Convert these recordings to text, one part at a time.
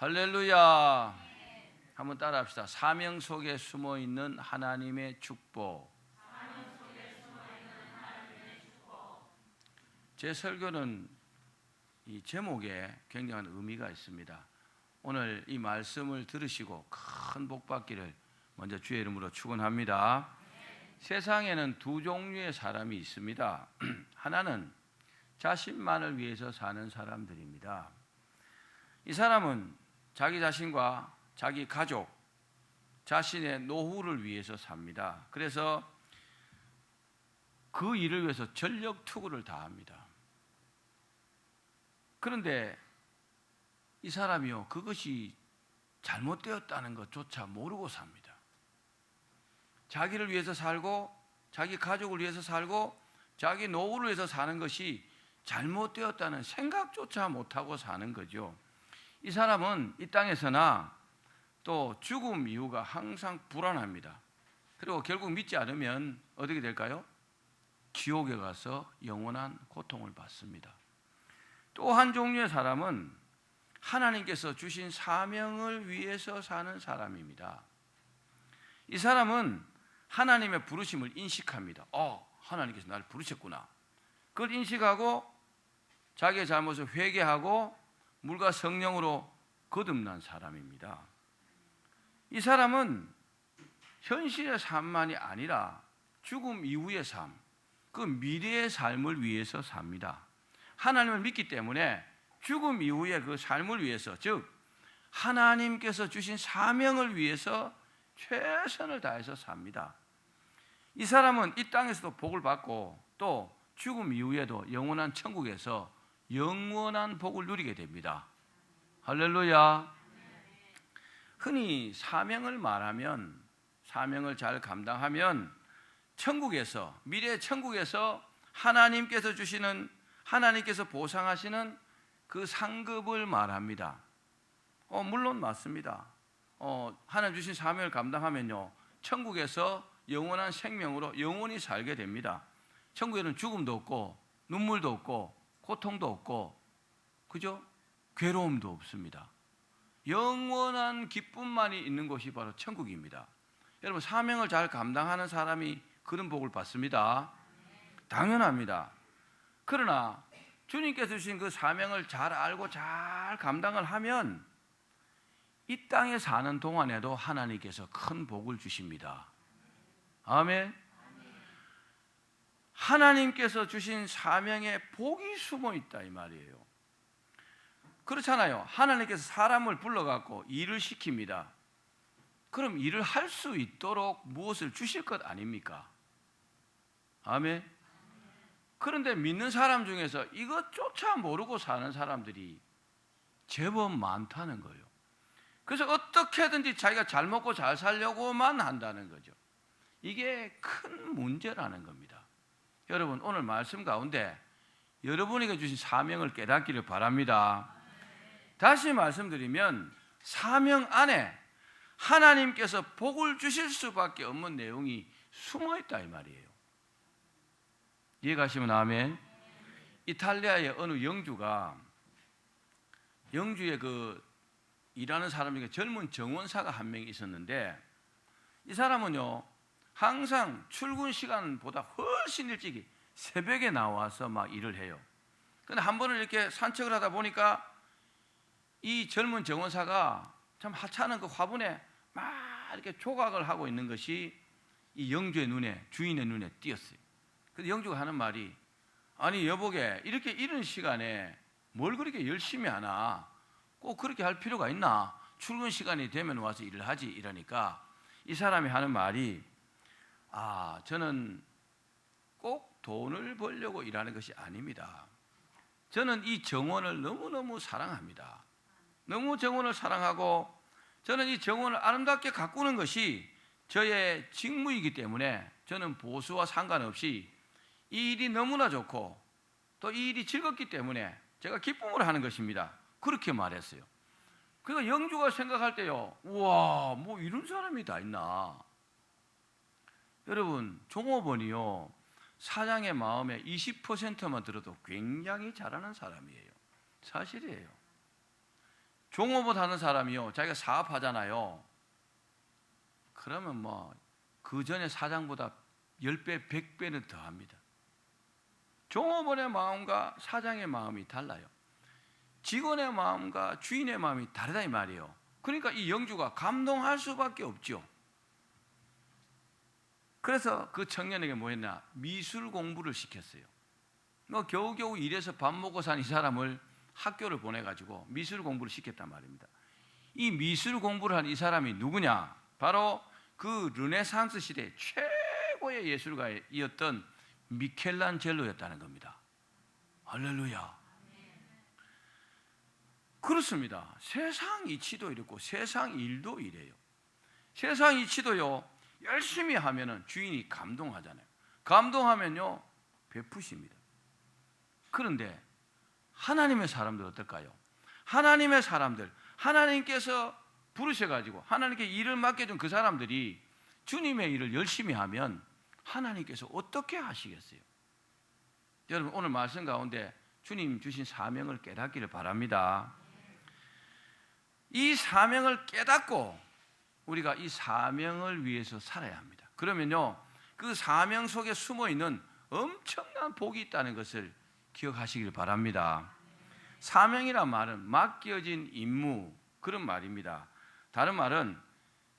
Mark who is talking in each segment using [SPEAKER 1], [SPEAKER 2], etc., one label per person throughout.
[SPEAKER 1] 할렐루야. 한번 따라합시다. 사명 속에 숨어 있는 하나님의 축복. 제 설교는 이 제목에 굉장한 의미가 있습니다. 오늘 이 말씀을 들으시고 큰 복 받기를 먼저 주의 이름으로 축원합니다. 세상에는 두 종류의 사람이 있습니다. 하나는 자신만을 위해서 사는 사람들입니다. 이 사람은 자기 자신과 자기 가족, 자신의 노후를 위해서 삽니다. 그래서 그 일을 위해서 전력 투구를 다합니다. 그런데 이 사람이요, 그것이 잘못되었다는 것조차 모르고 삽니다. 자기를 위해서 살고 자기 가족을 위해서 살고 자기 노후를 위해서 사는 것이 잘못되었다는 생각조차 못하고 사는 거죠. 이 사람은 이 땅에서나 또 죽음 이후가 항상 불안합니다. 그리고 결국 믿지 않으면 어떻게 될까요? 지옥에 가서 영원한 고통을 받습니다. 또 한 종류의 사람은 하나님께서 주신 사명을 위해서 사는 사람입니다. 이 사람은 하나님의 부르심을 인식합니다. 하나님께서 나를 부르셨구나. 그걸 인식하고 자기의 잘못을 회개하고 물과 성령으로 거듭난 사람입니다. 이 사람은 현실의 삶만이 아니라 죽음 이후의 삶, 그 미래의 삶을 위해서 삽니다. 하나님을 믿기 때문에 죽음 이후의 그 삶을 위해서, 즉 하나님께서 주신 사명을 위해서 최선을 다해서 삽니다. 이 사람은 이 땅에서도 복을 받고 또 죽음 이후에도 영원한 천국에서 영원한 복을 누리게 됩니다. 할렐루야. 흔히 사명을 말하면, 사명을 잘 감당하면 천국에서, 미래 천국에서 하나님께서 주시는, 하나님께서 보상하시는 그 상급을 말합니다. 물론 맞습니다. 하나님 주신 사명을 감당하면요, 천국에서 영원한 생명으로 영원히 살게 됩니다. 천국에는 죽음도 없고 눈물도 없고 고통도 없고, 그죠? 괴로움도 없습니다. 영원한 기쁨만이 있는 곳이 바로 천국입니다. 여러분, 사명을 잘 감당하는 사람이 그런 복을 받습니다. 당연합니다. 그러나 주님께서 주신 그 사명을 잘 알고 잘 감당을 하면 이 땅에 사는 동안에도 하나님께서 큰 복을 주십니다. 아멘. 하나님께서 주신 사명에 복이 숨어 있다 이 말이에요. 그렇잖아요. 하나님께서 사람을 불러갖고 일을 시킵니다. 그럼 일을 할 수 있도록 무엇을 주실 것 아닙니까? 아멘. 그런데 믿는 사람 중에서 이것조차 모르고 사는 사람들이 제법 많다는 거예요. 그래서 어떻게든지 자기가 잘 먹고 잘 살려고만 한다는 거죠. 이게 큰 문제라는 겁니다. 여러분, 오늘 말씀 가운데 여러분에게 주신 사명을 깨닫기를 바랍니다. 다시 말씀드리면 사명 안에 하나님께서 복을 주실 수밖에 없는 내용이 숨어있다 이 말이에요. 이해가시면 아멘. 이탈리아의 어느 영주에 그 일하는 사람 중에 젊은 정원사가 한 명이 있었는데, 이 사람은요 항상 출근 시간보다 훨씬 일찍 새벽에 나와서 막 일을 해요. 그런데 한 번은 이렇게 산책을 하다 보니까 이 젊은 정원사가 참 하찮은 그 화분에 막 이렇게 조각을 하고 있는 것이 이 영주의 눈에, 주인의 눈에 띄었어요. 그래서 영주가 하는 말이, 아니 여보게, 이렇게 이른 시간에 뭘 그렇게 열심히 하나? 꼭 그렇게 할 필요가 있나? 출근 시간이 되면 와서 일을 하지. 이러니까 이 사람이 하는 말이, 저는 꼭 돈을 벌려고 일하는 것이 아닙니다. 저는 이 정원을 너무너무 사랑합니다. 너무 정원을 사랑하고 저는 이 정원을 아름답게 가꾸는 것이 저의 직무이기 때문에 저는 보수와 상관없이 이 일이 너무나 좋고 또 이 일이 즐겁기 때문에 제가 기쁨으로 하는 것입니다. 그렇게 말했어요. 그러니까 영주가 생각할 때요, 우와, 뭐 이런 사람이 다 있나. 여러분, 종업원이요 사장의 마음에 20%만 들어도 굉장히 잘하는 사람이에요. 사실이에요. 종업원 하는 사람이요, 자기가 사업하잖아요. 그러면 뭐 그 전에 사장보다 10배, 100배는 더 합니다. 종업원의 마음과 사장의 마음이 달라요. 직원의 마음과 주인의 마음이 다르다 이 말이에요. 그러니까 이 영주가 감동할 수밖에 없죠. 그래서 그 청년에게 뭐 했나? 미술 공부를 시켰어요. 뭐 겨우겨우 일해서 밥 먹고 산 이 사람을 학교를 보내가지고 미술 공부를 시켰단 말입니다. 이 미술 공부를 한 이 사람이 누구냐? 바로 그 르네상스 시대 최고의 예술가이었던 미켈란젤로였다는 겁니다. 할렐루야. 그렇습니다. 세상 이치도 이렇고 세상 일도 이래요. 세상 이치도요, 열심히 하면은 주인이 감동하잖아요. 감동하면요, 베푸십니다. 그런데 하나님의 사람들 어떨까요? 하나님의 사람들, 하나님께서 부르셔가지고 하나님께 일을 맡겨준 그 사람들이 주님의 일을 열심히 하면 하나님께서 어떻게 하시겠어요? 여러분, 오늘 말씀 가운데 주님 주신 사명을 깨닫기를 바랍니다. 이 사명을 깨닫고 우리가 이 사명을 위해서 살아야 합니다. 그러면요, 그 사명 속에 숨어있는 엄청난 복이 있다는 것을 기억하시길 바랍니다. 사명이란 말은 맡겨진 임무, 그런 말입니다. 다른 말은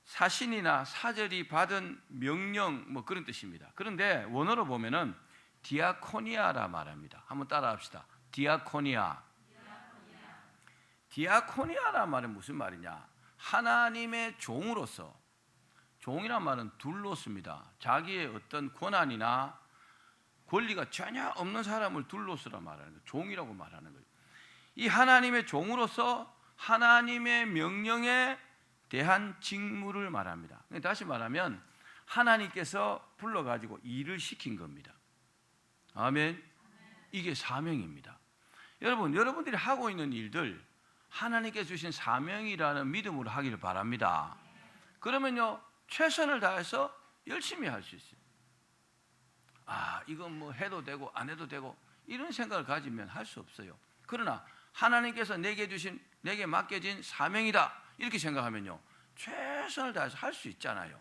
[SPEAKER 1] 사신이나 사절이 받은 명령, 뭐 그런 뜻입니다. 그런데 원어로 보면은 디아코니아라 말합니다. 한번 따라합시다. 디아코니아. 디아코니아라 말은 무슨 말이냐? 하나님의 종으로서, 종이란 말은 둘러습니다. 자기의 어떤 권한이나 권리가 전혀 없는 사람을 둘러서라 말하는 거예요. 종이라고 말하는 거예요. 이 하나님의 종으로서 하나님의 명령에 대한 직무를 말합니다. 다시 말하면 하나님께서 불러가지고 일을 시킨 겁니다. 아멘. 이게 사명입니다. 여러분, 여러분들이 하고 있는 일들 하나님께 주신 사명이라는 믿음으로 하기를 바랍니다. 그러면요, 최선을 다해서 열심히 할 수 있어요. 이건 뭐 해도 되고 안 해도 되고 이런 생각을 가지면 할 수 없어요. 그러나 하나님께서 내게 맡겨진 사명이다 이렇게 생각하면요, 최선을 다해서 할 수 있잖아요.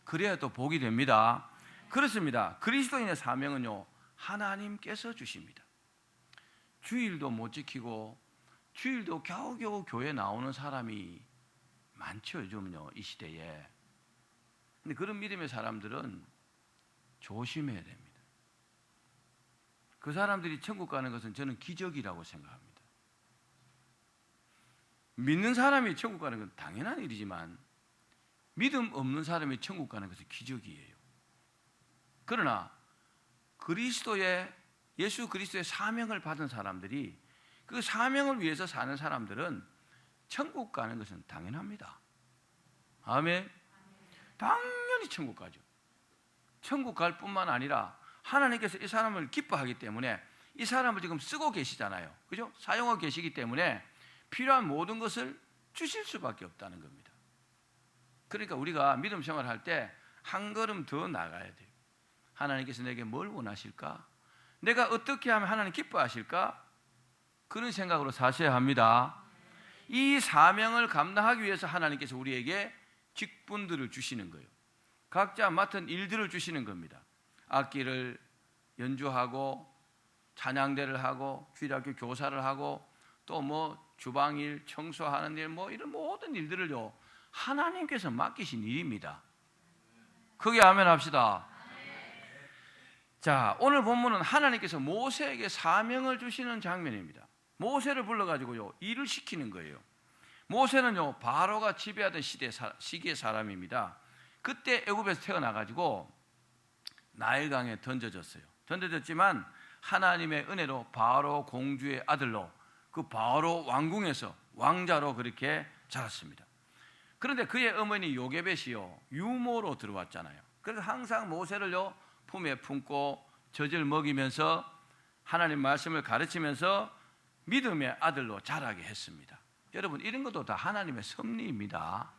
[SPEAKER 1] 그래야 또 복이 됩니다. 그렇습니다. 그리스도인의 사명은요, 하나님께서 주십니다. 주일도 못 지키고 주일도 겨우겨우 교회 나오는 사람이 많죠, 요즘요, 이 시대에. 근데 그런 믿음의 사람들은 조심해야 됩니다. 그 사람들이 천국 가는 것은 저는 기적이라고 생각합니다. 믿는 사람이 천국 가는 건 당연한 일이지만 믿음 없는 사람이 천국 가는 것은 기적이에요. 그러나 예수 그리스도의 사명을 받은 사람들이, 그 사명을 위해서 사는 사람들은 천국 가는 것은 당연합니다. 아멘. 당연히 천국 가죠. 천국 갈 뿐만 아니라 하나님께서 이 사람을 기뻐하기 때문에 이 사람을 지금 쓰고 계시잖아요. 그죠? 사용하고 계시기 때문에 필요한 모든 것을 주실 수밖에 없다는 겁니다. 그러니까 우리가 믿음 생활할 때 한 걸음 더 나가야 돼요. 하나님께서 내게 뭘 원하실까? 내가 어떻게 하면 하나님 기뻐하실까? 그런 생각으로 사셔야 합니다. 이 사명을 감당하기 위해서 하나님께서 우리에게 직분들을 주시는 거예요. 각자 맡은 일들을 주시는 겁니다. 악기를 연주하고 찬양대를 하고 주일학교 교사를 하고 또 뭐 주방일, 청소하는 일, 뭐 이런 모든 일들을요, 하나님께서 맡기신 일입니다. 크게 아멘 합시다. 자, 오늘 본문은 하나님께서 모세에게 사명을 주시는 장면입니다. 모세를 불러가지고요, 일을 시키는 거예요. 모세는요, 바로가 지배하던 시기의 사람입니다. 그때 애굽에서 태어나가지고 나일강에 던져졌지만 하나님의 은혜로 바로 공주의 아들로 그 바로 왕궁에서 왕자로 그렇게 자랐습니다. 그런데 그의 어머니 요게벳이요, 유모로 들어왔잖아요. 그래서 항상 모세를요 품에 품고 젖을 먹이면서 하나님 말씀을 가르치면서 믿음의 아들로 자라게 했습니다. 여러분, 이런 것도 다 하나님의 섭리입니다.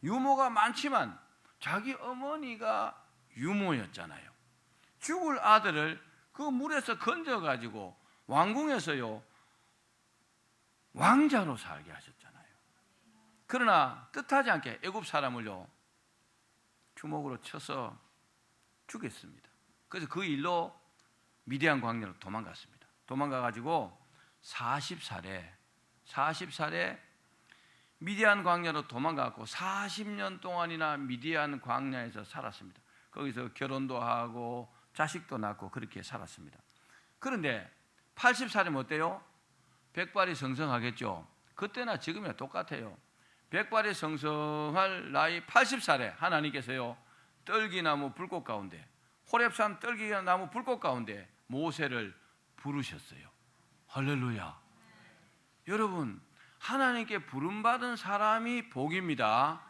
[SPEAKER 1] 유모가 많지만 자기 어머니가 유모였잖아요. 죽을 아들을 그 물에서 건져가지고 왕궁에서요 왕자로 살게 하셨잖아요. 그러나 뜻하지 않게 애굽 사람을요 주먹으로 쳐서 죽였습니다. 그래서 그 일로 미디안 광야로 도망갔습니다. 도망가가지고 40살에 미디안 광야로 도망가고 40년 동안이나 미디안 광야에서 살았습니다. 거기서 결혼도 하고 자식도 낳고 그렇게 살았습니다. 그런데 80살이면 어때요? 백발이 성성하겠죠. 그때나 지금이나 똑같아요. 백발이 성성할 나이 80살에 하나님께서요 떨기나무 불꽃 가운데, 호렙산 떨기나무 불꽃 가운데 모세를 부르셨어요. 할렐루야. 여러분, 하나님께 부름받은 사람이 복입니다.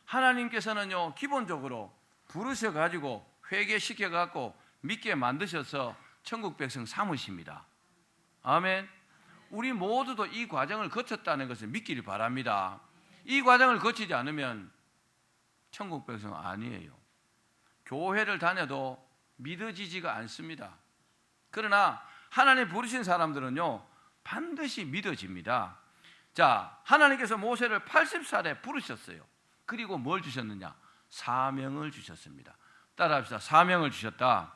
[SPEAKER 1] 하나님께서는요 기본적으로 부르셔가지고 회개시켜갖고 믿게 만드셔서 천국 백성 삼으십니다. 아멘. 우리 모두도 이 과정을 거쳤다는 것을 믿기를 바랍니다. 이 과정을 거치지 않으면 천국 백성 아니에요. 교회를 다녀도 믿어지지가 않습니다. 그러나 하나님 부르신 사람들은요 반드시 믿어집니다. 자, 하나님께서 모세를 80살에 부르셨어요. 그리고 뭘 주셨느냐? 사명을 주셨습니다. 따라합시다. 사명을 주셨다.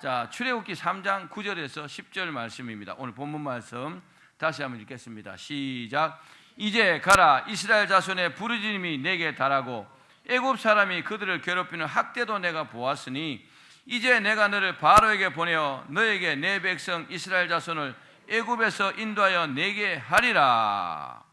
[SPEAKER 1] 자, 출애굽기 3장 9절에서 10절 말씀입니다. 오늘 본문 말씀 다시 한번 읽겠습니다. 시작. 이제 가라. 이스라엘 자손의 부르짖음이 내게 달하고 애굽 사람이 그들을 괴롭히는 학대도 내가 보았으니 이제 내가 너를 바로에게 보내어 너에게 내 백성 이스라엘 자손을 애굽에서 인도하여 내게 하리라.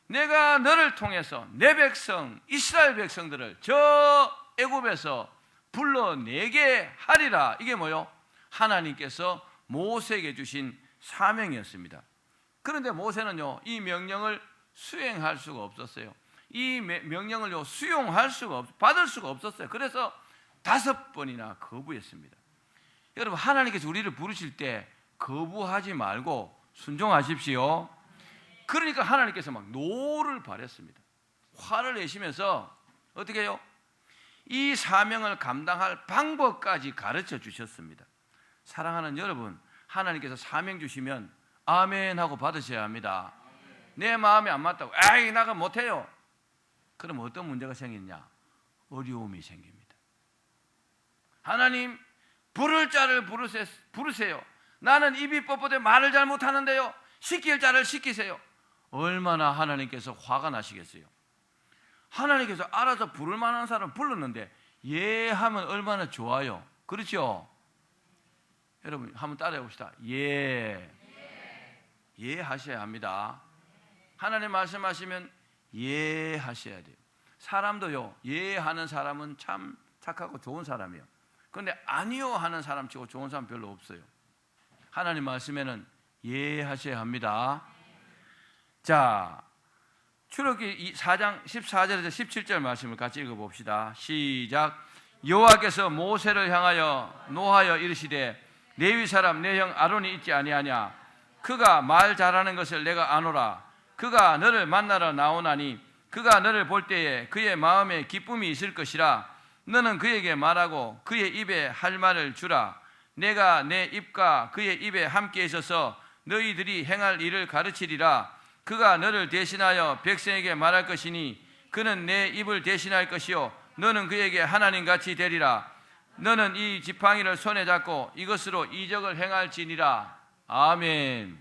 [SPEAKER 1] 내가 너를 통해서 내 백성 이스라엘 백성들을 저 애굽에서 불러내게 하리라. 이게 뭐요? 하나님께서 모세에게 주신 사명이었습니다. 그런데 모세는요 이 명령을 수행할 수가 없었어요. 이 명령을 수용할 수가 받을 수가 없었어요. 그래서 5번이나 거부했습니다. 여러분, 하나님께서 우리를 부르실 때 거부하지 말고 순종하십시오. 그러니까 하나님께서 막 노를 발했습니다. 화를 내시면서 어떻게 해요? 이 사명을 감당할 방법까지 가르쳐 주셨습니다. 사랑하는 여러분, 하나님께서 사명 주시면 아멘 하고 받으셔야 합니다. 내 마음에 안 맞다고 에이 나가 못해요. 그럼 어떤 문제가 생기냐? 어려움이 생깁니다. 하나님, 부를 자를 부르세요. 나는 입이 뻣뻣해 말을 잘 못하는데요, 시킬 자를 시키세요. 얼마나 하나님께서 화가 나시겠어요? 하나님께서 알아서 부를 만한 사람 불렀는데 예 하면 얼마나 좋아요. 그렇죠? 여러분 한번 따라해 봅시다. 예 하셔야 합니다. 하나님 말씀하시면 예 하셔야 돼요. 사람도요 예 하는 사람은 참 착하고 좋은 사람이에요. 그런데 아니요 하는 사람 치고 좋은 사람 별로 없어요. 하나님 말씀에는 예 하셔야 합니다. 자, 출애굽기 4장 14절에서 17절 말씀을 같이 읽어봅시다. 시작. 여호와께서 모세를 향하여 노하여 이르시되 레위 사람 내 형 아론이 있지 아니하냐? 그가 말 잘하는 것을 내가 아노라. 그가 너를 만나러 나오나니 그가 너를 볼 때에 그의 마음에 기쁨이 있을 것이라. 너는 그에게 말하고 그의 입에 할 말을 주라. 내가 내 입과 그의 입에 함께 있어서 너희들이 행할 일을 가르치리라. 그가 너를 대신하여 백성에게 말할 것이니 그는 내 입을 대신할 것이요 너는 그에게 하나님같이 되리라. 너는 이 지팡이를 손에 잡고 이것으로 이적을 행할지니라. 아멘.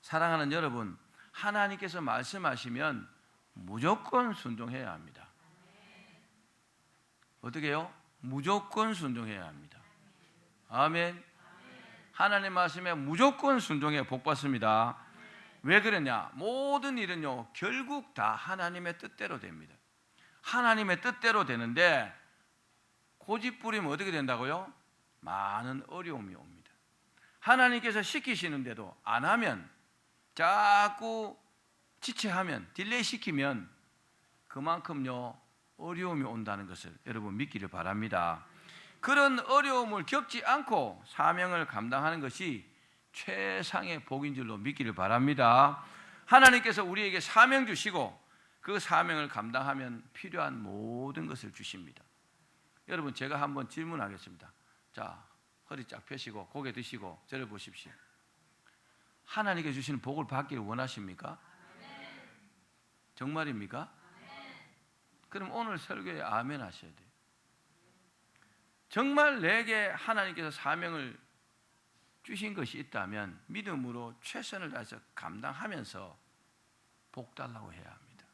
[SPEAKER 1] 사랑하는 여러분, 하나님께서 말씀하시면 무조건 순종해야 합니다. 어떻게 해요? 무조건 순종해야 합니다. 아멘. 하나님 말씀에 무조건 순종해 복 받습니다. 왜 그러냐? 모든 일은요 결국 다 하나님의 뜻대로 됩니다. 하나님의 뜻대로 되는데 고집 부리면 어떻게 된다고요? 많은 어려움이 옵니다. 하나님께서 시키시는데도 안 하면, 자꾸 지체하면, 딜레이 시키면 그만큼요 어려움이 온다는 것을 여러분 믿기를 바랍니다. 그런 어려움을 겪지 않고 사명을 감당하는 것이 최상의 복인 줄로 믿기를 바랍니다. 하나님께서 우리에게 사명 주시고 그 사명을 감당하면 필요한 모든 것을 주십니다. 여러분, 제가 한번 질문하겠습니다. 자, 허리 쫙 펴시고 고개 드시고 저를 보십시오. 하나님께 주시는 복을 받기를 원하십니까? 정말입니까? 그럼 오늘 설교에 아멘 하셔야 돼요. 정말 내게 하나님께서 사명을 주신 것이 있다면 믿음으로 최선을 다해서 감당하면서 복 달라고 해야 합니다.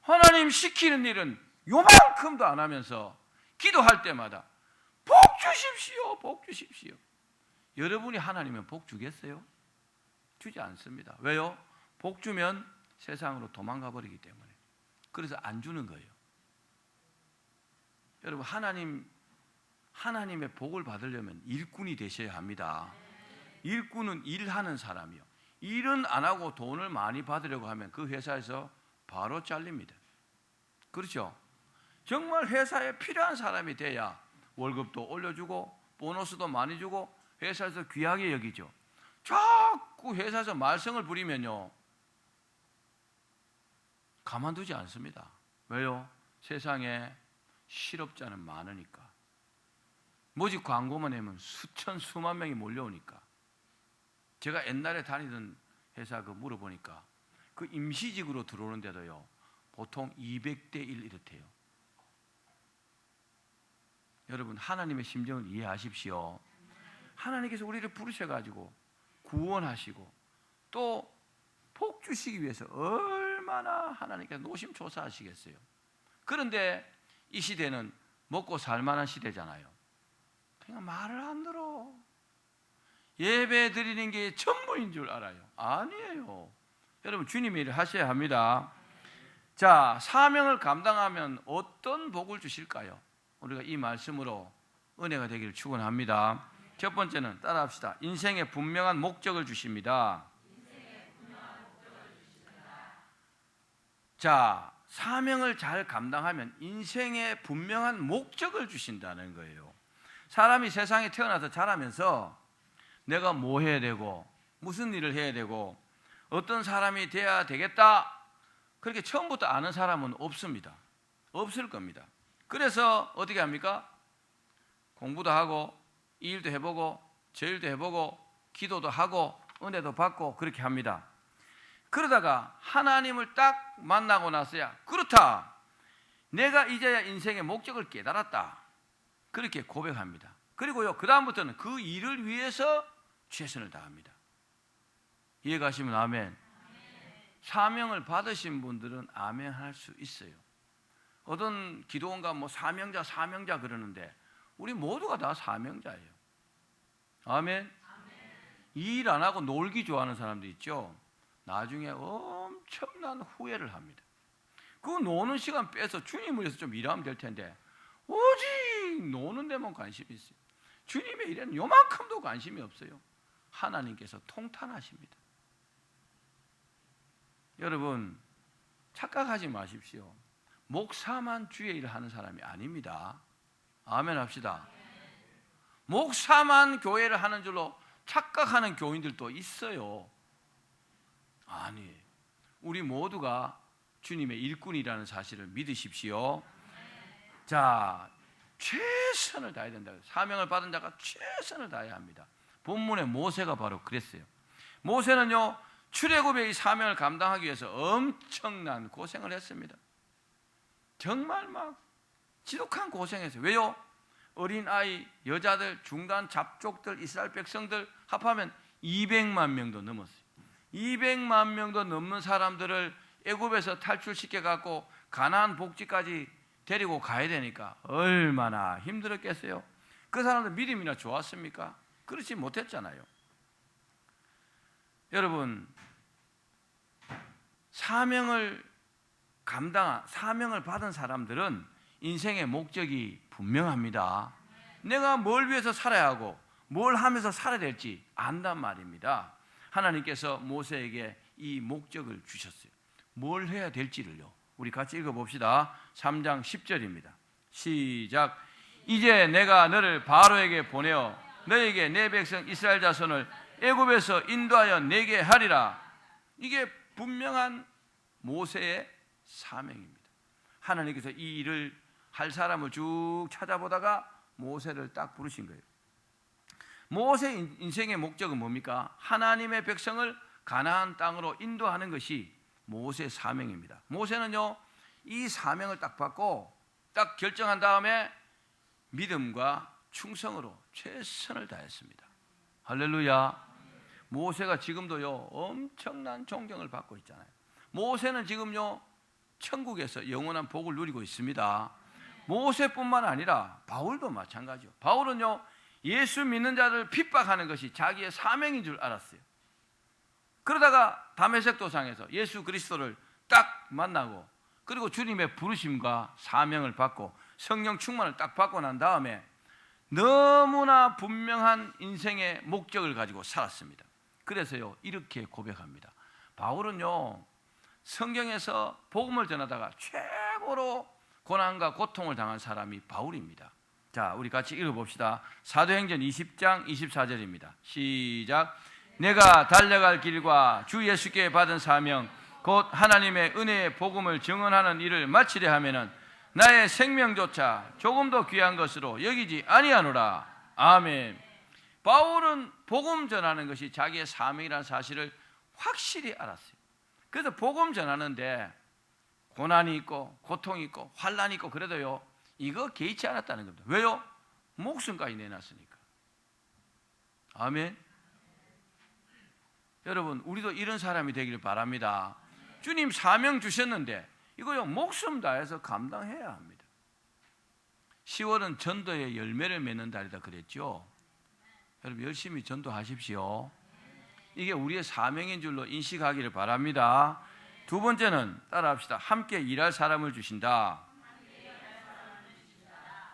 [SPEAKER 1] 하나님 시키는 일은 요만큼도 안 하면서 기도할 때마다 복 주십시오, 복 주십시오. 여러분이 하나님은 복 주겠어요? 주지 않습니다. 왜요? 복 주면 세상으로 도망가 버리기 때문에. 그래서 안 주는 거예요. 여러분, 하나님의 복을 받으려면 일꾼이 되셔야 합니다. 일꾼은 일하는 사람이요. 일은 안 하고 돈을 많이 받으려고 하면 그 회사에서 바로 잘립니다. 그렇죠? 정말 회사에 필요한 사람이 돼야 월급도 올려주고 보너스도 많이 주고 회사에서 귀하게 여기죠. 자꾸 회사에서 말썽을 부리면요, 가만두지 않습니다. 왜요? 세상에 실업자는 많으니까. 모집 광고만 내면 수천 수만 명이 몰려오니까. 제가 옛날에 다니던 회사 물어보니까 그 임시직으로 들어오는데도요 보통 200대 1 이렇대요. 여러분, 하나님의 심정을 이해하십시오. 하나님께서 우리를 부르셔가지고 구원하시고 또 복 주시기 위해서 얼마나 하나님께서 노심초사하시겠어요. 그런데 이 시대는 먹고 살만한 시대잖아요. 그냥 말을 안 들어. 예배 드리는 게 전부인 줄 알아요. 아니에요. 여러분, 주님의 일을 하셔야 합니다. 자, 사명을 감당하면 어떤 복을 주실까요? 우리가 이 말씀으로 은혜가 되기를 축원합니다. 첫 번째는 따라합시다. 인생의 분명한 목적을 주십니다. 자, 사명을 잘 감당하면 인생의 분명한 목적을 주신다는 거예요. 사람이 세상에 태어나서 자라면서 내가 뭐 해야 되고 무슨 일을 해야 되고 어떤 사람이 돼야 되겠다, 그렇게 처음부터 아는 사람은 없습니다. 없을 겁니다. 그래서 어떻게 합니까? 공부도 하고 이 일도 해보고 저 일도 해보고 기도도 하고 은혜도 받고 그렇게 합니다. 그러다가 하나님을 딱 만나고 나서야, 그렇다, 내가 이제야 인생의 목적을 깨달았다, 그렇게 고백합니다. 그리고요, 그 다음부터는 그 일을 위해서 최선을 다합니다. 이해가시면 아멘. 사명을 받으신 분들은 아멘 할 수 있어요. 어떤 기도원가 사명자 그러는데 우리 모두가 다 사명자예요. 아멘. 일 안 하고 놀기 좋아하는 사람도 있죠. 나중에 엄청난 후회를 합니다. 그 노는 시간 빼서 주님을 위해서 좀 일하면 될 텐데 오직 노는 데만 관심이 있어요. 주님의 일에는 요만큼도 관심이 없어요. 하나님께서 통탄하십니다. 여러분, 착각하지 마십시오. 목사만 주의 일을 하는 사람이 아닙니다. 아멘 합시다. 목사만 교회를 하는 줄로 착각하는 교인들도 있어요. 아니, 우리 모두가 주님의 일꾼이라는 사실을 믿으십시오. 자, 최선을 다해야 된다. 사명을 받은 자가 최선을 다해야 합니다. 본문의 모세가 바로 그랬어요. 모세는요, 출애굽의 이 사명을 감당하기 위해서 엄청난 고생을 했습니다. 정말 막 지독한 고생했어요. 왜요? 어린아이, 여자들, 중간 잡족들, 이스라엘 백성들 합하면 200만 명도 넘었어요. 200만 명도 넘는 사람들을 애굽에서 탈출시켜 갖고 가나안 복지까지 데리고 가야 되니까 얼마나 힘들었겠어요. 그 사람들 믿음이나 좋았습니까? 그렇지 못했잖아요. 여러분, 사명을 받은 사람들은 인생의 목적이 분명합니다. 내가 뭘 위해서 살아야 하고 뭘 하면서 살아야 될지 안단 말입니다. 하나님께서 모세에게 이 목적을 주셨어요. 뭘 해야 될지를요. 우리 같이 읽어봅시다. 3장 10절입니다. 시작. 이제 내가 너를 바로에게 보내어 너에게 내 백성 이스라엘 자손을 애굽에서 인도하여 내게 하리라. 이게 분명한 모세의 사명입니다. 하나님께서 이 일을 할 사람을 쭉 찾아보다가 모세를 딱 부르신 거예요. 모세의 인생의 목적은 뭡니까? 하나님의 백성을 가나안 땅으로 인도하는 것이 모세의 사명입니다. 모세는요, 이 사명을 딱 받고 딱 결정한 다음에 믿음과 충성으로 최선을 다했습니다. 할렐루야. 모세가 지금도요 엄청난 존경을 받고 있잖아요. 모세는 지금요 천국에서 영원한 복을 누리고 있습니다. 모세뿐만 아니라 바울도 마찬가지요. 바울은요 예수 믿는 자를 핍박하는 것이 자기의 사명인 줄 알았어요. 그러다가 다메섹 도상에서 예수 그리스도를 딱 만나고 그리고 주님의 부르심과 사명을 받고 성령 충만을 딱 받고 난 다음에 너무나 분명한 인생의 목적을 가지고 살았습니다. 그래서요 이렇게 고백합니다. 바울은요 성경에서 복음을 전하다가 최고로 고난과 고통을 당한 사람이 바울입니다. 자, 우리 같이 읽어봅시다. 사도행전 20장 24절입니다. 시작. 내가 달려갈 길과 주 예수께 받은 사명 곧 하나님의 은혜의 복음을 증언하는 일을 마치려 하면은 나의 생명조차 조금도 귀한 것으로 여기지 아니하노라. 아멘. 바울은 복음 전하는 것이 자기의 사명이라는 사실을 확실히 알았어요. 그래서 복음 전하는데 고난이 있고 고통이 있고 환난이 있고 그래도요 이거 개의치 않았다는 겁니다. 왜요? 목숨까지 내놨으니까. 아멘. 여러분 우리도 이런 사람이 되기를 바랍니다. 주님 사명 주셨는데 이거요 목숨 다해서 감당해야 합니다. 10월은 전도의 열매를 맺는 달이다 그랬죠. 여러분 열심히 전도하십시오. 이게 우리의 사명인 줄로 인식하기를 바랍니다. 두 번째는 따라합시다. 함께 일할 사람을 주신다.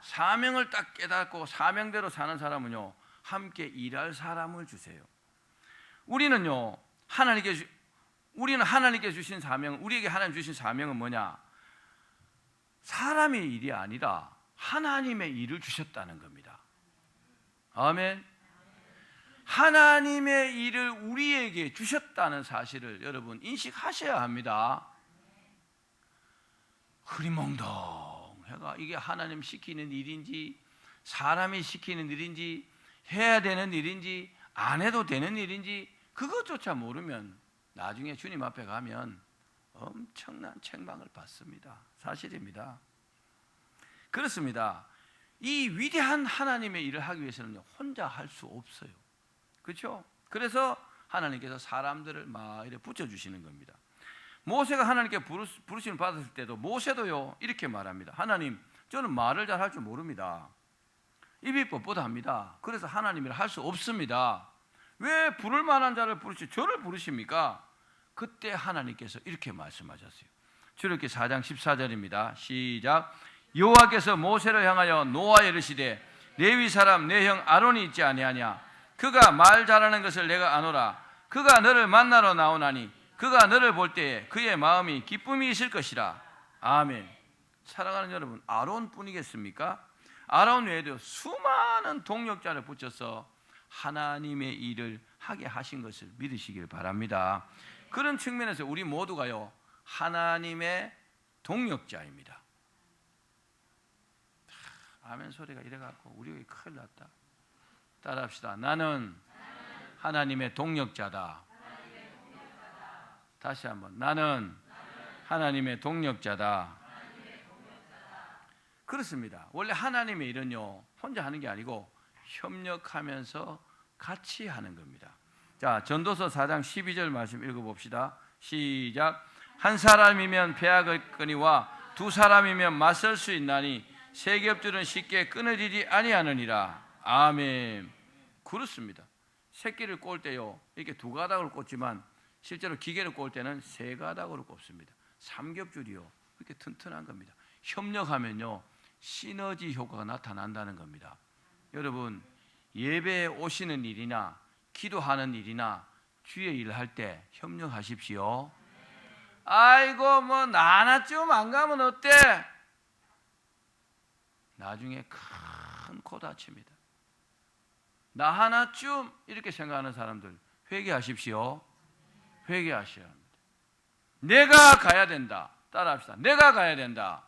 [SPEAKER 1] 사명을 딱 깨닫고 사명대로 사는 사람은요 함께 일할 사람을 주세요. 우리는 하나님께 주신 사명, 우리에게 하나님 주신 사명은 뭐냐? 사람의 일이 아니라 하나님의 일을 주셨다는 겁니다. 아멘. 하나님의 일을 우리에게 주셨다는 사실을 여러분 인식하셔야 합니다. 흐리멍덩 해가 이게 하나님 시키는 일인지 사람이 시키는 일인지 해야 되는 일인지 안 해도 되는 일인지 그것조차 모르면 나중에 주님 앞에 가면 엄청난 책망을 받습니다. 사실입니다. 그렇습니다. 이 위대한 하나님의 일을 하기 위해서는 혼자 할 수 없어요. 그렇죠? 그래서 하나님께서 사람들을 막 이렇게 붙여주시는 겁니다. 모세가 하나님께 부르심을 받았을 때도 모세도요 이렇게 말합니다. 하나님, 저는 말을 잘 할 줄 모릅니다. 입이 뻣뻣합니다. 그래서 하나님을 할 수 없습니다. 왜 부를 만한 자를 부르시 저를 부르십니까? 그때 하나님께서 이렇게 말씀하셨어요. 출애굽기 4장 14절입니다. 시작. 여호와께서 모세를 향하여 노아에 이르시되 레위 사람 내 형 아론이 있지 아니하냐? 그가 말 잘하는 것을 내가 아노라. 그가 너를 만나러 나오나니 그가 너를 볼 때에 그의 마음이 기쁨이 있을 것이라. 아멘. 사랑하는 여러분, 아론뿐이겠습니까? 아론 외에도 수많은 동력자를 붙여서 하나님의 일을 하게 하신 것을 믿으시길 바랍니다. 그런 측면에서 우리 모두가요 하나님의 동력자입니다. 아멘 소리가 이래갖고 우리가 큰일 났다. 따라합시다. 나는 하나님의 동력자다. 다시 한번. 나는 하나님의 동력자다. 그렇습니다. 원래 하나님의 일은요 혼자 하는 게 아니고 협력하면서 같이 하는 겁니다. 자, 전도서 4장 12절 말씀 읽어봅시다. 시작. 한 사람이면 패하겠거니와 두 사람이면 맞설 수 있나니 세 겹줄은 쉽게 끊어지지 아니하느니라. 아멘. 그렇습니다. 새끼를 꼴 때요 이렇게 두 가닥으로 꽂지만 실제로 기계를 꼴 때는 세 가닥으로 꼽습니다. 삼겹줄이요 이렇게 튼튼한 겁니다. 협력하면요 시너지 효과가 나타난다는 겁니다. 여러분 예배에 오시는 일이나 기도하는 일이나 주의 일을 할 때 협력하십시오. 아이고 뭐 나 하나쯤 안 가면 어때? 나중에 큰 코 다칩니다. 나 하나쯤 이렇게 생각하는 사람들 회개하십시오. 회개하셔야 합니다. 내가 가야 된다. 따라합시다. 내가 가야 된다.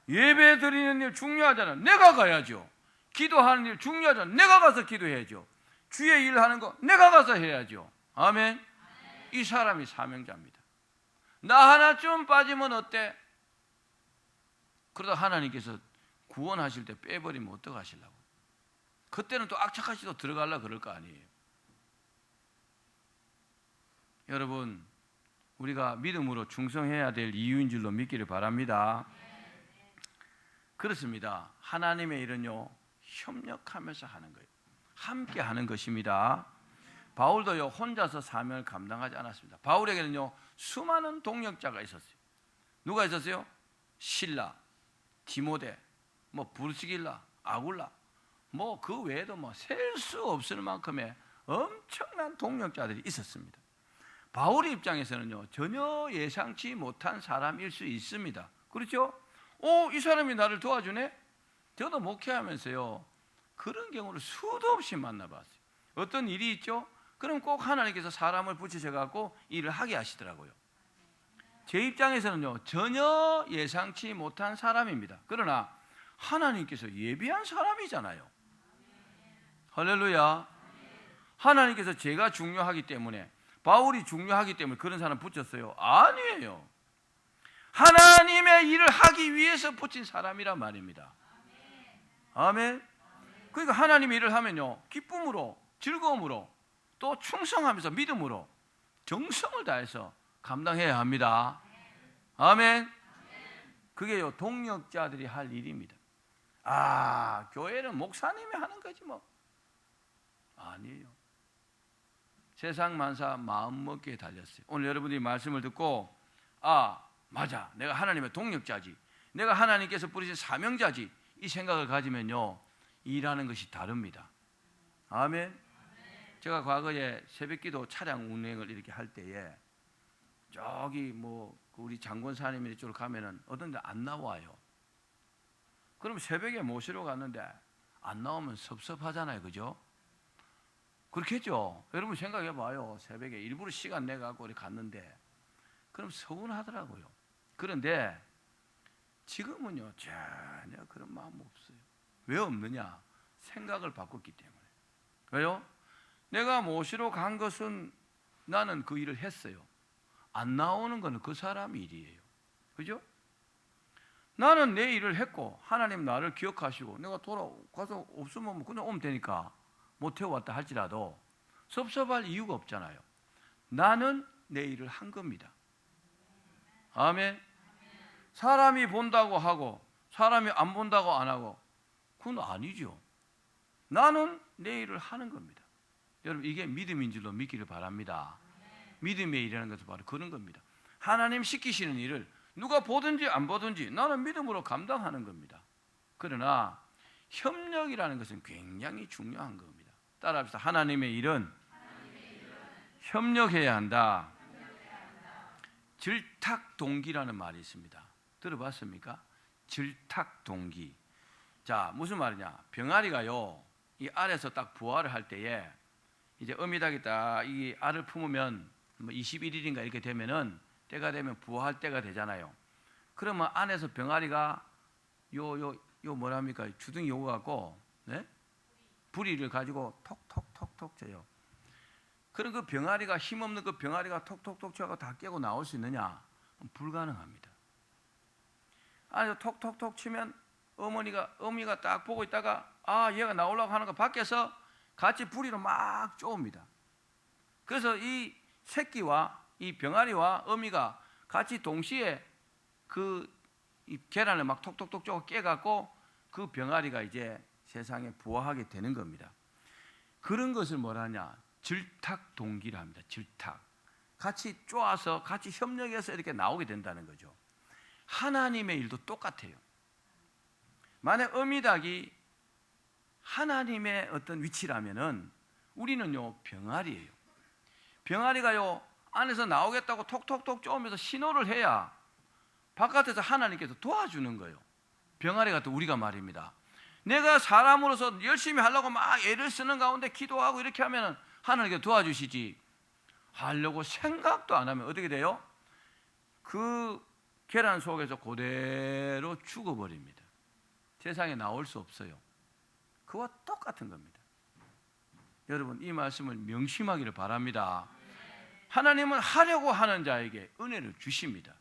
[SPEAKER 1] 예배 드리는 일 중요하잖아. 내가 가야죠. 기도하는 일 중요하잖아. 내가 가서 기도해야죠. 주의 일 하는 거 내가 가서 해야죠. 아멘. 이 사람이 사명자입니다. 나 하나쯤 빠지면 어때? 그러다 하나님께서 구원하실 때 빼버리면 어떡하시려고? 그때는 또 악착같이 또 들어가려고 그럴 거 아니에요. 여러분, 우리가 믿음으로 충성해야 될 이유인 줄로 믿기를 바랍니다. 그렇습니다. 하나님의 일은요, 협력하면서 하는 거예요. 함께 하는 것입니다. 바울도요, 혼자서 사명을 감당하지 않았습니다. 바울에게는요, 수많은 동역자가 있었어요. 누가 있었어요? 실라, 디모데, 브루스길라, 아굴라, 그 외에도 셀 수 없을 만큼의 엄청난 동역자들이 있었습니다. 바울의 입장에서는요, 전혀 예상치 못한 사람일 수 있습니다. 그렇죠? 이 사람이 나를 도와주네? 저도 목회하면서요, 그런 경우를 수도 없이 만나봤어요. 어떤 일이 있죠? 그럼 꼭 하나님께서 사람을 붙이셔갖고 일을 하게 하시더라고요. 제 입장에서는요, 전혀 예상치 못한 사람입니다. 그러나 하나님께서 예비한 사람이잖아요. 할렐루야. 하나님께서 제가 중요하기 때문에, 바울이 중요하기 때문에 그런 사람 붙였어요? 아니에요. 하나님의 일을 하기 위해서 붙인 사람이란 말입니다. 아멘. 그러니까 하나님의 일을 하면요, 기쁨으로, 즐거움으로, 또 충성하면서 믿음으로 정성을 다해서 감당해야 합니다. 아멘. 그게요, 동역자들이 할 일입니다. 교회는 목사님이 하는 거지 뭐. 아니에요. 세상 만사 마음먹기에 달렸어요. 오늘 여러분들이 말씀을 듣고 맞아, 내가 하나님의 동역자지, 내가 하나님께서 뿌리신 사명자지, 이 생각을 가지면요, 일하는 것이 다릅니다. 아멘. 제가 과거에 새벽기도 차량 운행을 이렇게 할 때에 저기 우리 장군사님이 이쪽으로 가면은 어떤 데 안 나와요. 그럼 새벽에 모시러 갔는데 안 나오면 섭섭하잖아요. 그죠? 그렇겠죠? 여러분 생각해 봐요. 새벽에 일부러 시간 내갖고 우리 갔는데 그럼 서운하더라고요. 그런데 지금은요, 전혀 그런 마음 없어요. 왜 없느냐? 생각을 바꿨기 때문에. 왜요? 내가 모시러 간 것은 나는 그 일을 했어요. 안 나오는 것은 그 사람 일이에요. 그죠? 나는 내 일을 했고 하나님 나를 기억하시고 내가 돌아가서 없으면 그냥 오면 되니까 못 태워왔다 할지라도 섭섭할 이유가 없잖아요. 나는 내 일을 한 겁니다. 아멘. 사람이 본다고 하고 사람이 안 본다고 안 하고 그건 아니죠. 나는 내 일을 하는 겁니다. 여러분, 이게 믿음인 줄로 믿기를 바랍니다. 믿음의 일이라는 것은 바로 그런 겁니다. 하나님 시키시는 일을 누가 보든지 안 보든지 나는 믿음으로 감당하는 겁니다. 그러나 협력이라는 것은 굉장히 중요한 겁니다. 따라합시다. 하나님의 일은 협력해야 한다. 질탁동기라는 말이 있습니다. 들어봤습니까? 질탁동기. 자, 무슨 말이냐? 병아리가요, 이 알에서 딱 부화를 할 때에 이제 어미닭이 딱 이 알을 품으면 21일인가 이렇게 되면은 때가 되면 부화할 때가 되잖아요. 그러면 안에서 병아리가 요 뭐랍니까? 주둥이 요거 갖고, 네? 부리를 가지고 톡톡톡톡 쳐요. 그럼 그 병아리가 힘없는 그 병아리가 톡톡톡 쳐서 다 깨고 나올 수 있느냐? 불가능합니다. 안에서 톡톡톡 치면 어미가 딱 보고 있다가 얘가 나오려고 하는 거 밖에서 같이 부리로 막 쪼옵니다. 그래서 이 새끼와 이 병아리와 어미가 같이 동시에 이 계란을 막 톡톡톡 쪼고 깨갖고 그 병아리가 이제 세상에 부화하게 되는 겁니다. 그런 것을 뭐라 하냐? 질탁동기라 합니다. 질탁. 같이 쪼아서 같이 협력해서 이렇게 나오게 된다는 거죠. 하나님의 일도 똑같아요. 만약 어미닭이 하나님의 어떤 위치라면은 우리는요, 병아리예요. 병아리가요, 안에서 나오겠다고 톡톡톡 쪼으면서 신호를 해야 바깥에서 하나님께서 도와주는 거예요. 병아리 같은 우리가 말입니다. 내가 사람으로서 열심히 하려고 막 애를 쓰는 가운데 기도하고 이렇게 하면 하나님께서 도와주시지, 하려고 생각도 안 하면 어떻게 돼요? 그 계란 속에서 그대로 죽어버립니다. 세상에 나올 수 없어요. 그와 똑같은 겁니다. 여러분, 이 말씀을 명심하기를 바랍니다. 하나님은 하려고 하는 자에게 은혜를 주십니다.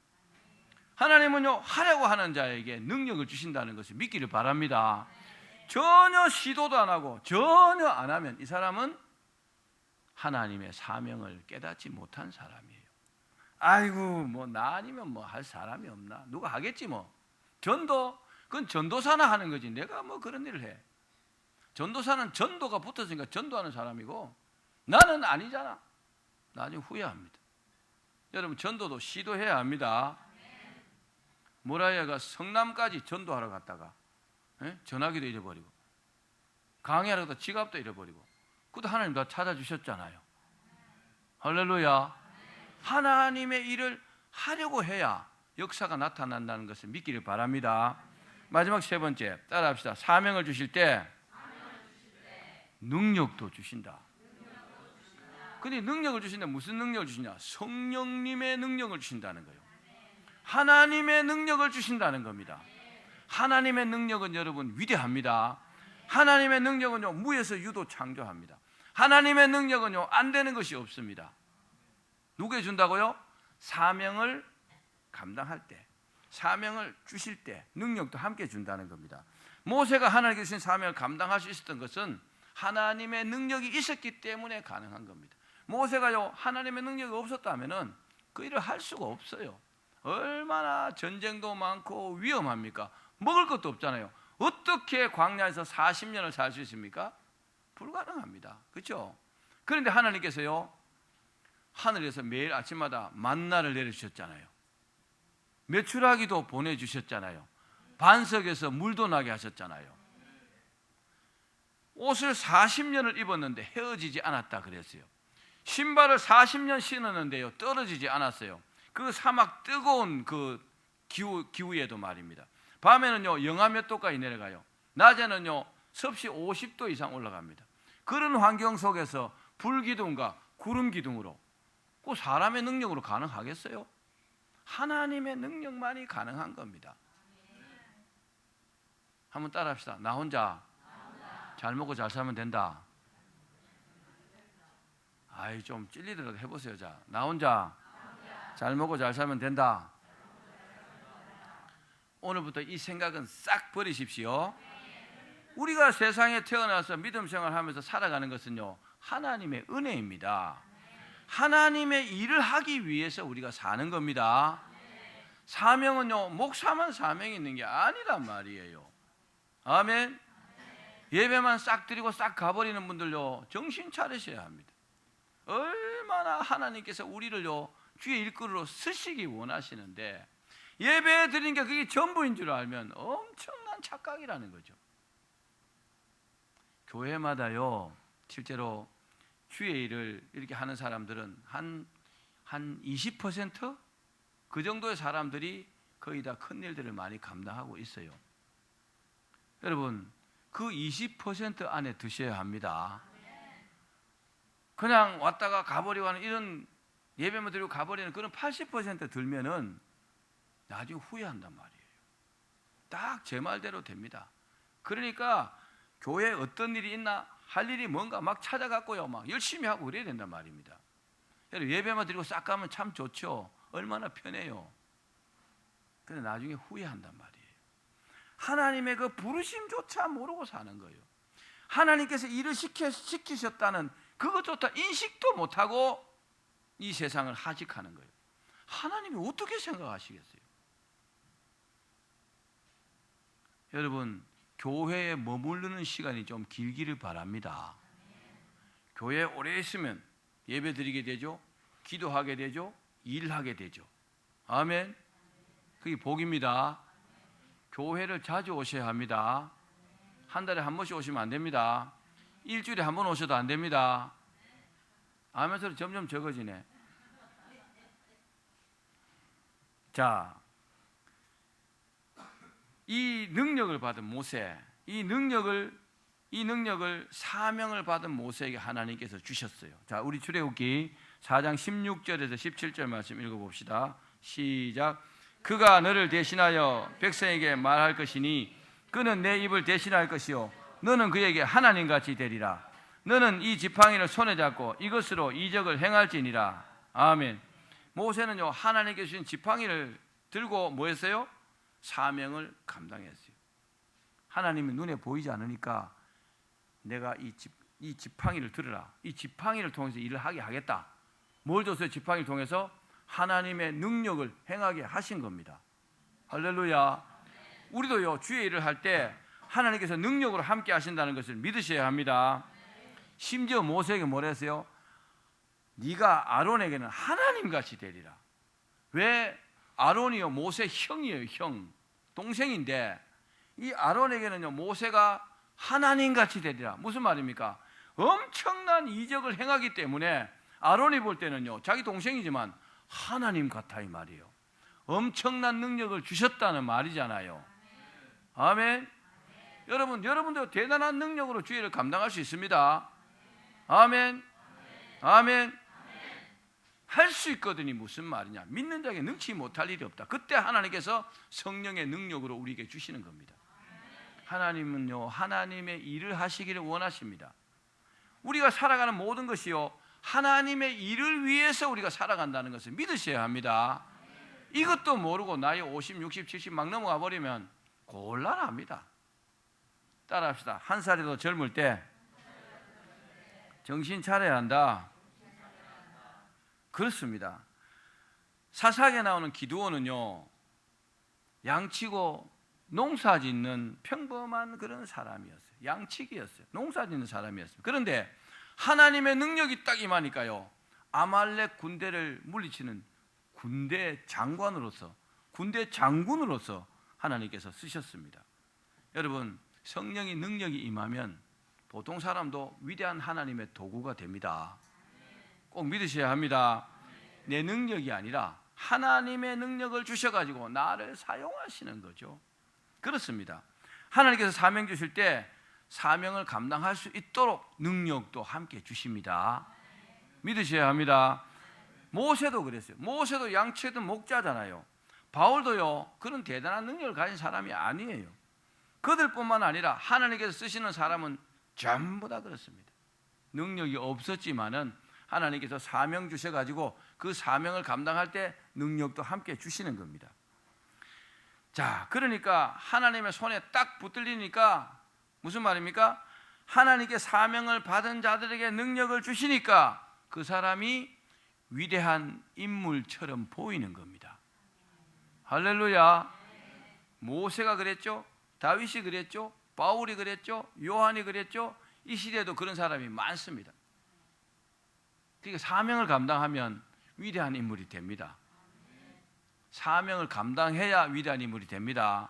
[SPEAKER 1] 하나님은요, 하려고 하는 자에게 능력을 주신다는 것을 믿기를 바랍니다. 전혀 시도도 안 하고 전혀 안 하면 이 사람은 하나님의 사명을 깨닫지 못한 사람이에요. 아이고, 뭐 나 아니면 뭐 할 사람이 없나? 누가 하겠지 뭐. 전도, 그건 전도사나 하는 거지. 내가 뭐 그런 일을 해. 전도사는 전도가 붙었으니까 전도하는 사람이고 나는 아니잖아. 나중에 후회합니다. 여러분, 전도도 시도해야 합니다. 모라이아가 성남까지 전도하러 갔다가 전화기도 잃어버리고 강의하러 갔다 지갑도 잃어버리고 그것도 하나님 다 찾아주셨잖아요. 할렐루야. 하나님의 일을 하려고 해야 역사가 나타난다는 것을 믿기를 바랍니다. 마지막 세 번째 따라합시다. 사명을 주실 때 능력도 주신다. 근데 능력을 주신다. 무슨 능력을 주시냐? 성령님의 능력을 주신다는 거예요. 하나님의 능력을 주신다는 겁니다. 하나님의 능력은 여러분 위대합니다. 하나님의 능력은요, 무에서 유도 창조합니다. 하나님의 능력은요, 안 되는 것이 없습니다. 누구에 준다고요? 사명을 감당할 때, 사명을 주실 때 능력도 함께 준다는 겁니다. 모세가 하나님께 주신 사명을 감당할 수 있었던 것은 하나님의 능력이 있었기 때문에 가능한 겁니다. 모세가요, 하나님의 능력이 없었다면은 그 일을 할 수가 없어요. 얼마나 전쟁도 많고 위험합니까? 먹을 것도 없잖아요. 어떻게 광야에서 40년을 살 수 있습니까? 불가능합니다. 그렇죠? 그런데 하나님께서요, 하늘에서 매일 아침마다 만나를 내려주셨잖아요. 메추라기도 보내주셨잖아요. 반석에서 물도 나게 하셨잖아요. 옷을 40년을 입었는데 헤어지지 않았다 그랬어요. 신발을 40년 신었는데요, 떨어지지 않았어요. 그 사막 뜨거운 그 기후에도 말입니다. 밤에는요, 영하 몇 도까지 내려가요. 낮에는요, 섭씨 50도 이상 올라갑니다. 그런 환경 속에서 불기둥과 구름 기둥으로 그 사람의 능력으로 가능하겠어요? 하나님의 능력만이 가능한 겁니다. 한번 따라합시다. 나 혼자 잘 먹고 잘 살면 된다. 아이, 좀 찔리더라도 해보세요. 자, 나 혼자 잘 먹고 잘 살면 된다. 오늘부터 이 생각은 싹 버리십시오. 우리가 세상에 태어나서 믿음 생활하면서 살아가는 것은요, 하나님의 은혜입니다. 하나님의 일을 하기 위해서 우리가 사는 겁니다. 사명은요, 목사만 사명이 있는 게 아니란 말이에요. 아멘. 예배만 싹 드리고 싹 가버리는 분들요, 정신 차리셔야 합니다. 얼마나 하나님께서 우리를요, 주의 일꾼으로 쓰시기 원하시는데 예배 드리는 게 그게 전부인 줄 알면 엄청난 착각이라는 거죠. 교회마다요, 실제로 주의 일을 이렇게 하는 사람들은 한 20%? 그 정도의 사람들이 거의 다 큰 일들을 많이 감당하고 있어요. 여러분, 그 20% 안에 드셔야 합니다. 그냥 왔다가 가버리고 하는 이런 예배만 드리고 가버리는 그런 80% 들면은 나중에 후회한단 말이에요. 딱 제 말대로 됩니다. 그러니까 교회에 어떤 일이 있나, 할 일이 뭔가 막 찾아갖고요, 막 열심히 하고 그래야 된단 말입니다. 여러분, 예배만 드리고 싹 가면 참 좋죠. 얼마나 편해요. 그런데 나중에 후회한단 말이에요. 하나님의 그 부르심조차 모르고 사는 거예요. 하나님께서 일을 시키셨다는 그것조차 인식도 못하고 이 세상을 하직하는 거예요. 하나님이 어떻게 생각하시겠어요? 여러분, 교회에 머무르는 시간이 좀 길기를 바랍니다. 교회에 오래 있으면 예배 드리게 되죠, 기도하게 되죠, 일하게 되죠. 아멘. 그게 복입니다. 교회를 자주 오셔야 합니다. 한 달에 한 번씩 오시면 안 됩니다. 일주일에 한 번 오셔도 안 됩니다. 아멘 소리 점점 적어지네. 자, 이 능력을 받은 모세, 이 능력을 사명을 받은 모세에게 하나님께서 주셨어요. 자, 우리 출애굽기 4장 16절에서 17절 말씀 읽어봅시다. 시작. 그가 너를 대신하여 백성에게 말할 것이니 그는 내 입을 대신할 것이요 너는 그에게 하나님같이 되리라. 너는 이 지팡이를 손에 잡고 이것으로 이적을 행할지니라. 아멘. 모세는요 하나님께 주신 지팡이를 들고 뭐 했어요? 사명을 감당했어요. 하나님이 눈에 보이지 않으니까 내가 이 지팡이를 들으라. 이 지팡이를 통해서 일을 하게 하겠다. 뭘 줬어요? 지팡이를 통해서 하나님의 능력을 행하게 하신 겁니다. 할렐루야. 우리도요 주의 일을 할 때 하나님께서 능력으로 함께 하신다는 것을 믿으셔야 합니다. 심지어 모세에게 뭐라 했어요? 네가 아론에게는 하나님같이 되리라. 왜? 아론이요 모세 형이에요. 형, 동생인데 이 아론에게는요 모세가 하나님같이 되리라. 무슨 말입니까? 엄청난 이적을 행하기 때문에 아론이 볼 때는요 자기 동생이지만 하나님 같아 이 말이에요. 엄청난 능력을 주셨다는 말이잖아요. 아멘. 여러분도 대단한 능력으로 주의를 감당할 수 있습니다. 아멘. 아멘. 할 수 있거든요. 무슨 말이냐? 믿는 자에게 능치 못할 일이 없다. 그때 하나님께서 성령의 능력으로 우리에게 주시는 겁니다. 하나님은요 하나님의 일을 하시기를 원하십니다. 우리가 살아가는 모든 것이요 하나님의 일을 위해서 우리가 살아간다는 것을 믿으셔야 합니다. 이것도 모르고 나이 50, 60, 70 막 넘어가 버리면 곤란합니다. 따라합시다. 한 살이라도 젊을 때 정신 차려야 한다. 그렇습니다. 사사기에 나오는 기드온은요 양치고 농사 짓는 평범한 그런 사람이었어요. 양치기였어요. 농사 짓는 사람이었어요. 그런데 하나님의 능력이 딱 임하니까요 아말렉 군대를 물리치는 군대 장관으로서, 군대 장군으로서 하나님께서 쓰셨습니다. 여러분, 성령의 능력이 임하면 보통 사람도 위대한 하나님의 도구가 됩니다. 꼭 믿으셔야 합니다. 내 능력이 아니라 하나님의 능력을 주셔가지고 나를 사용하시는 거죠. 그렇습니다. 하나님께서 사명 주실 때 사명을 감당할 수 있도록 능력도 함께 주십니다. 믿으셔야 합니다. 모세도 그랬어요. 모세도 양치던 목자잖아요. 바울도요 그런 대단한 능력을 가진 사람이 아니에요. 그들뿐만 아니라 하나님께서 쓰시는 사람은 전부 다 그렇습니다. 능력이 없었지만은 하나님께서 사명 주셔가지고 그 사명을 감당할 때 능력도 함께 주시는 겁니다. 자, 그러니까 하나님의 손에 딱 붙들리니까 무슨 말입니까? 하나님께 사명을 받은 자들에게 능력을 주시니까 그 사람이 위대한 인물처럼 보이는 겁니다. 할렐루야. 모세가 그랬죠. 다윗이 그랬죠. 바울이 그랬죠. 요한이 그랬죠. 이 시대에도 그런 사람이 많습니다. 그러니까 사명을 감당하면 위대한 인물이 됩니다. 사명을 감당해야 위대한 인물이 됩니다.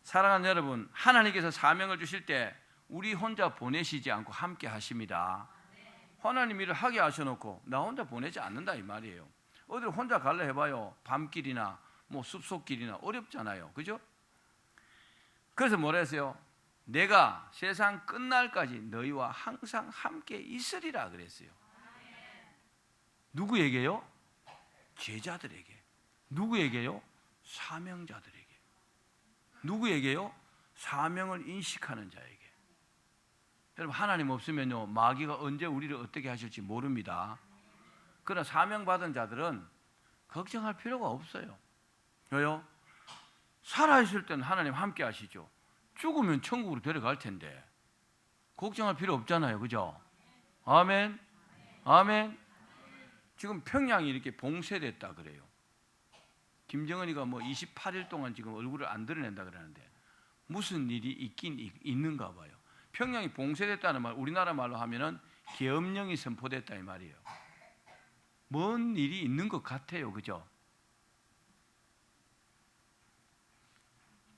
[SPEAKER 1] 사랑하는 여러분, 하나님께서 사명을 주실 때 우리 혼자 보내시지 않고 함께 하십니다. 하나님 일을 하게 하셔놓고 나 혼자 보내지 않는다 이 말이에요. 어디를 혼자 갈래 해봐요. 밤길이나 뭐 숲속길이나 어렵잖아요. 그죠? 그래서 뭐라 했어요? 내가 세상 끝날까지 너희와 항상 함께 있으리라 그랬어요. 누구에게요? 제자들에게. 누구에게요? 사명자들에게. 누구에게요? 사명을 인식하는 자에게. 여러분, 하나님 없으면요 마귀가 언제 우리를 어떻게 하실지 모릅니다. 그러나 사명받은 자들은 걱정할 필요가 없어요. 왜요? 살아있을 때는 하나님 함께 하시죠. 죽으면 천국으로 데려갈 텐데 걱정할 필요 없잖아요. 그죠? 아멘. 아멘. 지금 평양이 이렇게 봉쇄됐다 그래요. 김정은이가 뭐 28일 동안 지금 얼굴을 안 드러낸다 그러는데 무슨 일이 있긴 있는가 봐요. 평양이 봉쇄됐다는 말, 우리나라 말로 하면은 계엄령이 선포됐다 이 말이에요. 뭔 일이 있는 것 같아요. 그죠?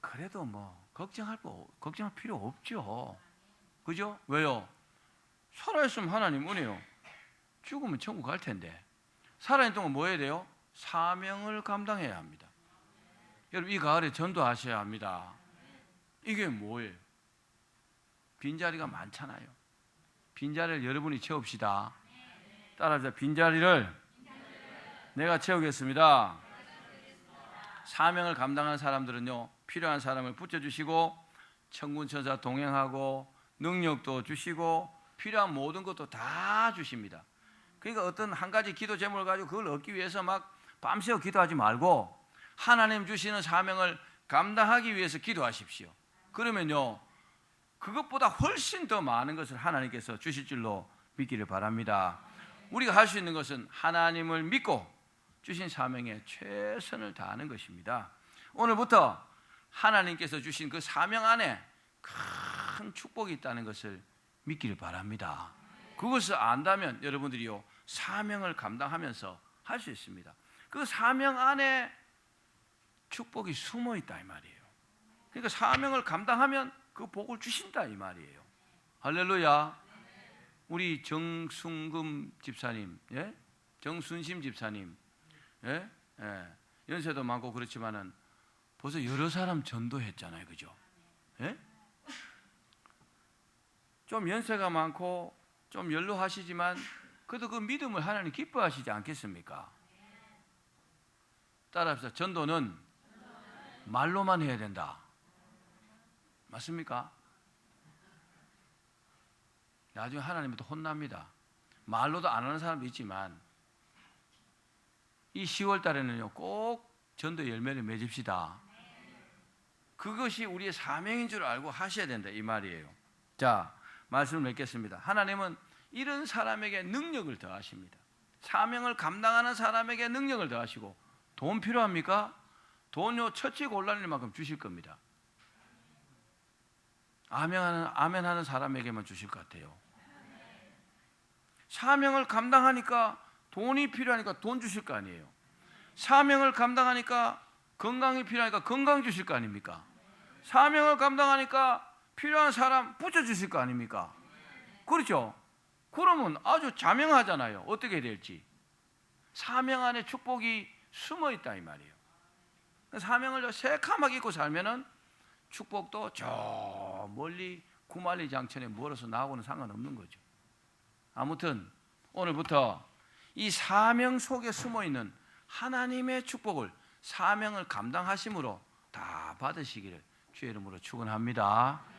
[SPEAKER 1] 그래도 뭐 걱정할 필요 없죠. 그죠? 왜요? 살아있으면 하나님 은혜요. 죽으면 천국 갈 텐데 살아있는 동안 뭐 해야 돼요? 사명을 감당해야 합니다. 여러분, 이 가을에 전도하셔야 합니다. 이게 뭐예요? 빈자리가 많잖아요. 빈자리를 여러분이 채웁시다. 따라합시다. 빈자리를 내가 채우겠습니다. 사명을 감당하는 사람들은요 필요한 사람을 붙여주시고 천군천사 동행하고 능력도 주시고 필요한 모든 것도 다 주십니다. 그러니까 어떤 한 가지 기도 제목을 가지고 그걸 얻기 위해서 막 밤새워 기도하지 말고 하나님 주시는 사명을 감당하기 위해서 기도하십시오. 그러면요, 그것보다 훨씬 더 많은 것을 하나님께서 주실 줄로 믿기를 바랍니다. 우리가 할 수 있는 것은 하나님을 믿고 주신 사명에 최선을 다하는 것입니다. 오늘부터 하나님께서 주신 그 사명 안에 큰 축복이 있다는 것을 믿기를 바랍니다. 그것을 안다면 여러분들이요, 사명을 감당하면서 할 수 있습니다. 그 사명 안에 축복이 숨어 있다 이 말이에요. 그러니까 사명을 감당하면 그 복을 주신다 이 말이에요. 할렐루야. 우리 정순금 집사님, 예? 정순심 집사님, 예? 예. 연세도 많고 그렇지만은 벌써 여러 사람 전도했잖아요, 그죠? 예? 좀 연세가 많고 좀 연로하시지만 그래도 그 믿음을 하나님 기뻐하시지 않겠습니까? 따라합시다. 전도는 말로만 해야 된다. 맞습니까? 나중에 하나님부터 혼납니다. 말로도 안 하는 사람도 있지만 이 10월 달에는요, 꼭 전도 열매를 맺읍시다. 그것이 우리의 사명인 줄 알고 하셔야 된다 이 말이에요. 자, 말씀을 맺겠습니다. 하나님은 이런 사람에게 능력을 더하십니다. 사명을 감당하는 사람에게 능력을 더하시고, 돈 필요합니까? 돈요 처치 곤란일 만큼 주실 겁니다. 아멘하는 사람에게만 주실 것 같아요. 사명을 감당하니까 돈이 필요하니까 돈 주실 거 아니에요. 사명을 감당하니까 건강이 필요하니까 건강 주실 거 아닙니까? 사명을 감당하니까 필요한 사람 붙여주실 거 아닙니까? 그렇죠? 그러면 아주 자명하잖아요. 어떻게 될지. 사명 안에 축복이 숨어 있다 이 말이에요. 사명을 새카맣게 잊고 살면은 축복도 저 멀리 구만리 장천에 멀어서 나하고는 상관없는 거죠. 아무튼 오늘부터 이 사명 속에 숨어 있는 하나님의 축복을 사명을 감당하심으로 다 받으시기를 주의 이름으로 축원합니다.